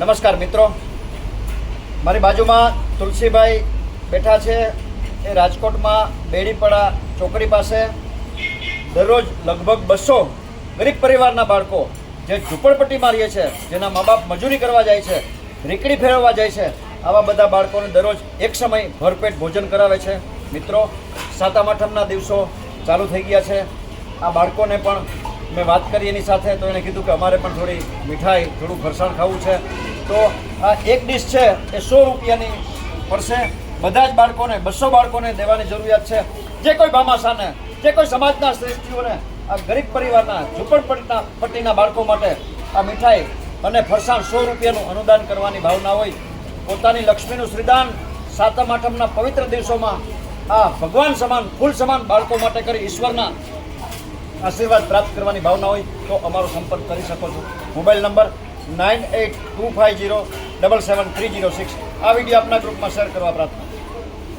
નમસ્કાર મિત્રો, મારી બાજુમાં તુલસીભાઈ બેઠા છે. એ રાજકોટમાં બેડીપડા ચોકડી પાસે દરરોજ લગભગ 200 ગરીબ પરિવારના બાળકો જે ઝૂંપડપટ્ટીમાં રહે છે, જેના મા બાપ મજૂરી કરવા જાય છે, રીકડી ફેરવવા જાય છે, આવા બધા બાળકોને દરરોજ એક સમય ભરપેટ ભોજન કરાવે છે. મિત્રો, સાતમ આઠમના દિવસો ચાલુ થઈ ગયા છે. આ બાળકોને પણ મેં વાત કરી એની સાથે, તો એણે કીધું કે અમારે પણ થોડી મીઠાઈ, થોડું ફરસાણ ખાવું છે. તો આ એક ડીશ છે એ 100 રૂપિયાની પડશે. બધા જ બાળકોને 200 બાળકોને દેવાની જરૂરિયાત છે. જે કોઈ ભામાશાને, જે કોઈ સમાજના શ્રેષ્ઠીઓને આ ગરીબ પરિવારના ઝૂંપડપટ્ટીના બાળકો માટે આ મીઠાઈ અને ફરસાણ 100 રૂપિયાનું અનુદાન કરવાની ભાવના હોય, પોતાની લક્ષ્મીનું શ્રીદાન સાતમ આઠમના પવિત્ર દિવસોમાં આ ભગવાન સમાન, ફૂલ સમાન બાળકો માટે કરી ઈશ્વરના આશીર્વાદ પ્રાપ્ત કરવાની ભાવના હોય તો અમારો સંપર્ક કરી શકો છો. Mobile number 9825077306. આ વિડીયો આપના ગ્રુપમાં શેર કરવા પ્રાર્થના.